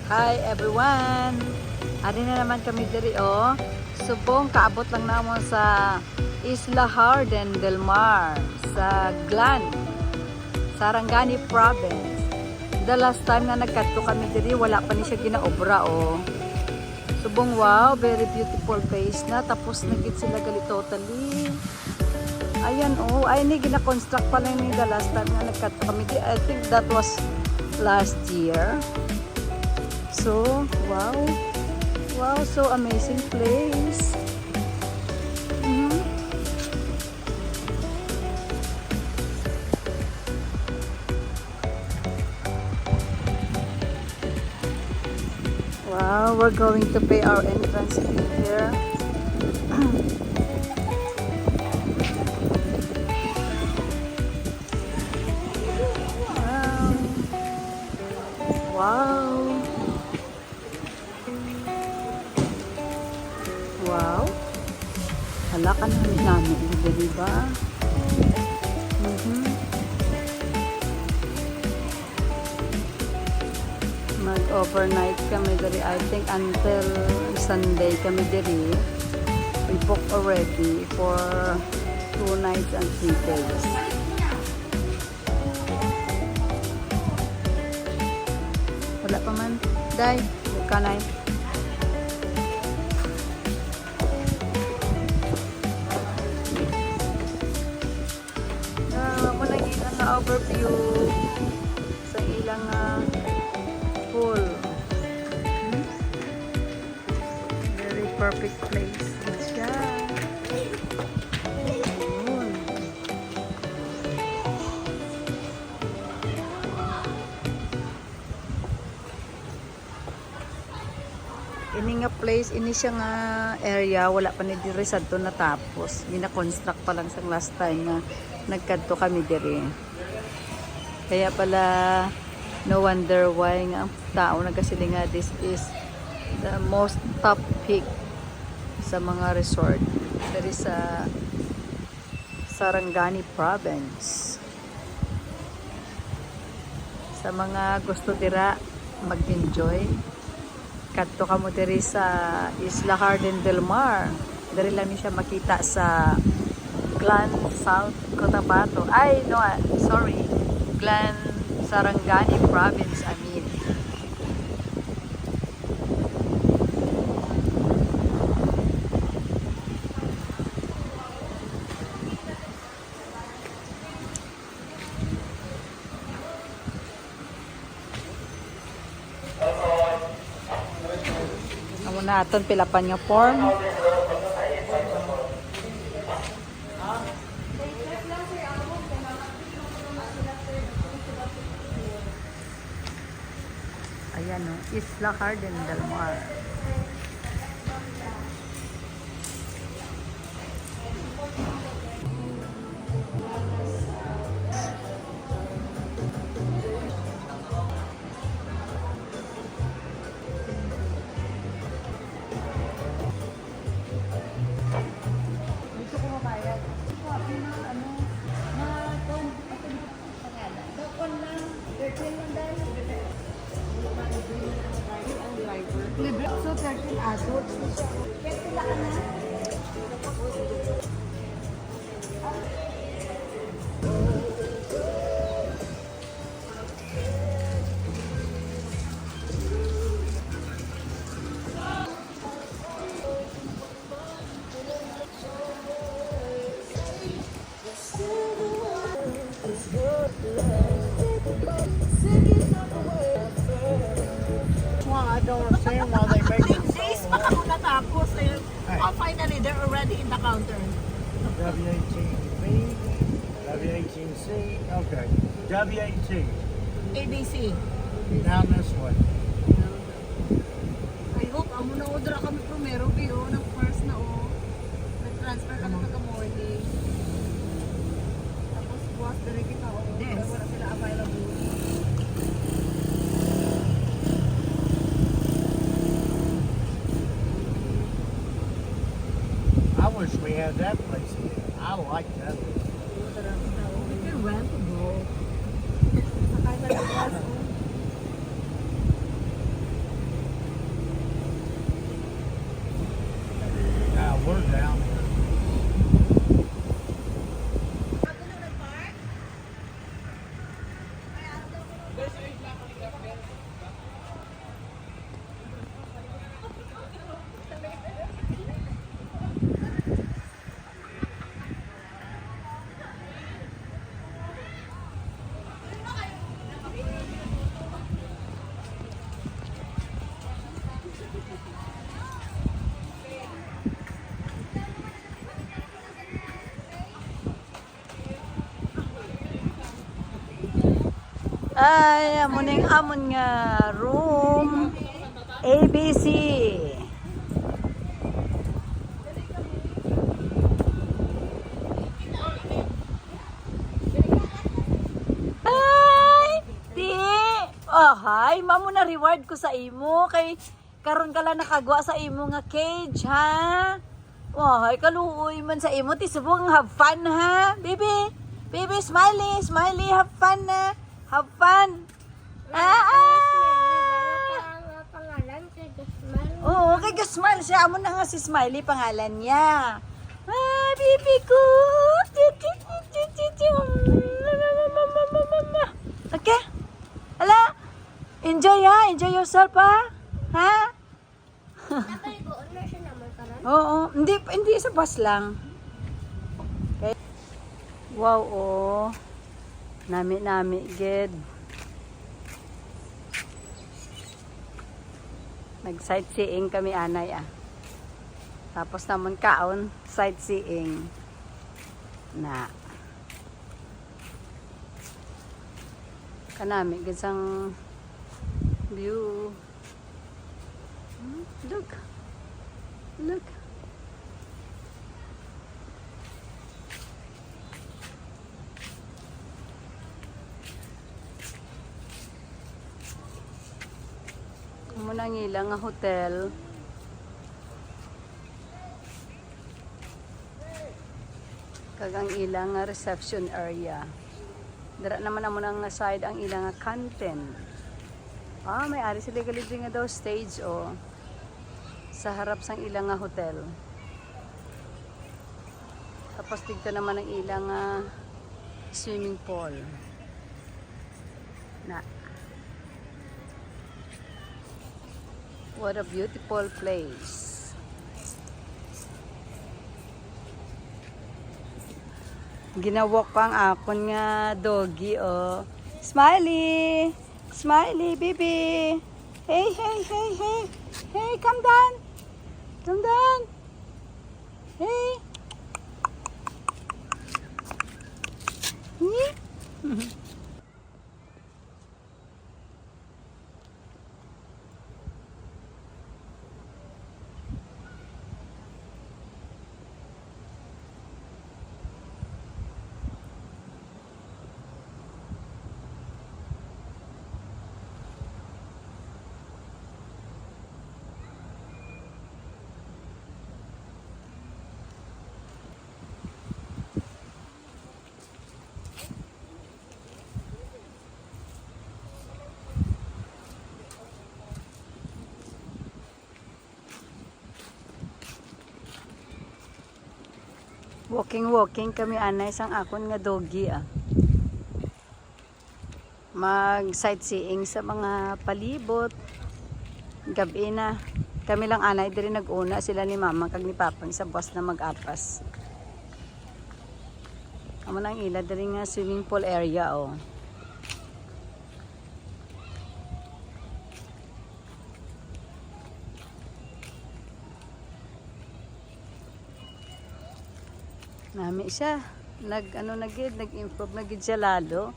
Hi everyone! Ari na naman kami diri Subong kaabot lang namon sa Isla Harden del Mar sa Glan, Sarangani Province. The last time na nagkadto kami diri wala pa ni siya ginaobra Subong wow, very beautiful place na tapos nagit sila gali totally. Ayan ay ni gina-construct pa lang ni the last time na nagkadto kami diri. I think that was last year. So, wow, so amazing place. Wow, we're going to pay our entrance fee here. Wow. Wow. Hala ka namin diba? Mag-overnight kami diri. I think until Sunday kami diri. We booked already for 2 nights and 3 days. Wala pa man. Day, kanay. Overview sa ilang pool. Very perfect place na siya. Ini nga place, ini siya nga area, wala pa ni diri sadto natapos. Gina-construct pa lang sa last time na nagkadto kami diri. Kaya pala, no wonder why nga tao nagkasili nga this is the most top peak sa mga resort. Diri sa Sarangani Province. Sa mga gusto dira mag-enjoy, kadto ka mo diri sa Isla Harden del Mar. Diri lang siya makita sa Glan, South Cotabato. Ay, no, sorry. Glan, Sarangani Province, I mean. Amo na aton pilapan nga form. Ayan Isla Harden del Mar. Dito ko mabayad. So 13 adults. Pila ka na? I don't understand why they make it Days so pa hard. ako natapos. Oh, finally, they're already in the counter. W18B, W18C, okay. W18, ABC. down this way. I hope, amo na order kami primero, ng first na nag-transfer kami pagka-morning. Tapos, buwas, dire kita, Yes. wala sila available. I wish we had that place here. I like that. We can rent a boat. Sakay na lang bus. Ay, amon nga room ABC. Ay, di. Oh, hi, mamo na reward ko sa imo kay karon ka lang nakagwa sa imo nga cage, ha? Oh, hi, kaluoy man sa imo ti subong have fun, ha? Baby. Baby, smiley, smiley, have fun na. Have fun. Pangalan kay Guzman. Oo, kay Gasmal siya. Amo na nga si Smiley pangalan niya. Ah, baby ko. Okay? Ala, enjoy ha. Enjoy yourself ha. Ha? Dapat ko honor siya naman karon. Oo, hindi sa bus lang. Okay. Wow, oh. Nami, gid. Nag-sightseeing kami, anay, ah. Tapos naman kaon, sightseeing. Na. Kanami, gisang view. Look. Look. Muna ang ilang nga hotel. Kagang ilang nga reception area. Dara naman amo nang side ang ilang nga canteen. Ah, may ari sila kalibre nga daw stage oh. Sa harap sang ilang nga hotel. Tapos dito naman ang ilang nga swimming pool. Na. What a beautiful place. Ginawak pa ang akon nga doggy, oh. Smiley! Smiley, baby! Hey, hey, hey, hey! Hey, come down! Come down! Hey! Walking kami anay sang akon nga doggy ah. Mag sightseeing sa mga palibot. Gabi na. Kami lang anay diri nag-una sila ni mama kag ni papang sa bus na mag-apas. Amo nang ila diri nga swimming pool area oh. Nami siya. Nag-improve na gid siya lalo.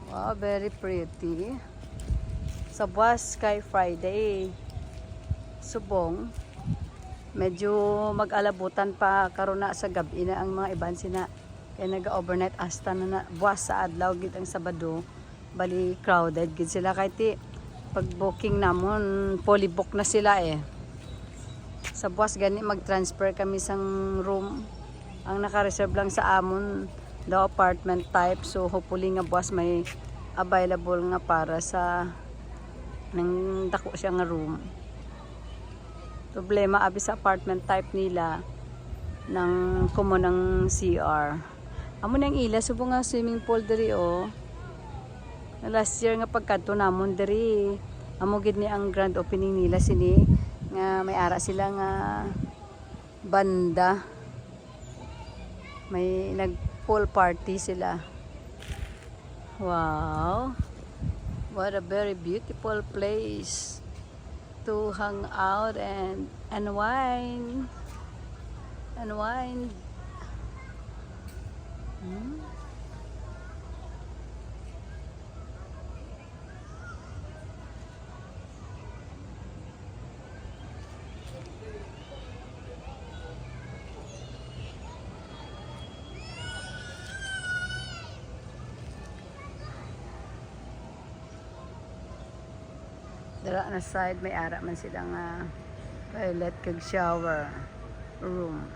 Wow, very pretty. Sa bus kay Friday. Subong. Medyo mag-alabutan pa karon na sa gabi na ang mga iban sina. Kaya nag-overnight hasta na buwas sa adlaw gid ang Sabado. Bali crowded gid sila kay ti pag booking namon fully book na sila eh. Sa buwas gani mag-transfer kami sang room. Ang naka-reserve lang sa amon the apartment type, so hopefully nga buwas may available nga para sa nang dako siya nga room. Problema abi sa apartment type nila ng common ng CR. Amo nang ila subo nga swimming pool diri oh. Last year nga pagkadto namon diri amo gid ni ang grand opening nila sini nga may ara sila nga banda. May nag-pool party sila. Wow. What a very beautiful place to hang out and unwind. Unwind. Dira na side may ara man silang toilet kag shower room.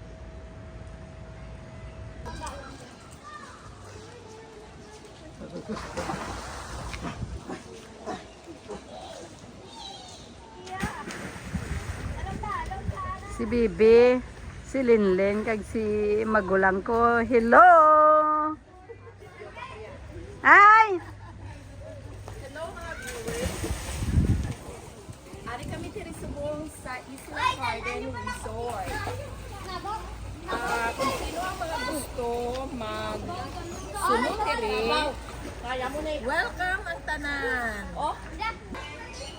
Si Bibi, si Linlin, kag si magulang ko. Hello! Hi! Ari kami diri subong sa Isla Garden Resort. Kung sino ang mga gusto mag-sunod diri, welcome ang tanan.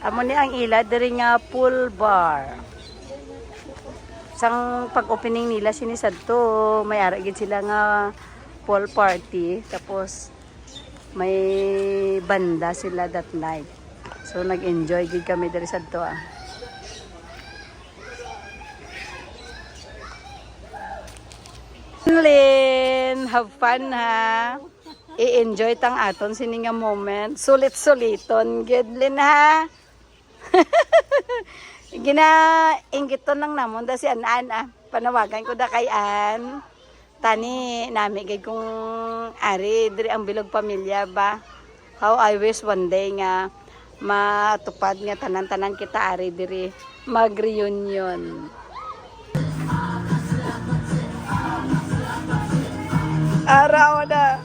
Amo ni ang ila diri nga pool bar. Sang pag-opening nila sinisad to, may ara gid sila nga pool party tapos may banda sila that night. So nag-enjoy gid kami diri sad to. Lin, have fun ha. I-enjoy tang aton sini nga moment. Sulit-suliton gid Lin ha. Gina-inggiton lang namon da si Anan Panawagan ko da kay An. Tani nami gid kung ari diri ang bilog pamilya ba. How I wish one day nga matupad nga tanan-tanan kita ari diri mag-reunion. Araw na.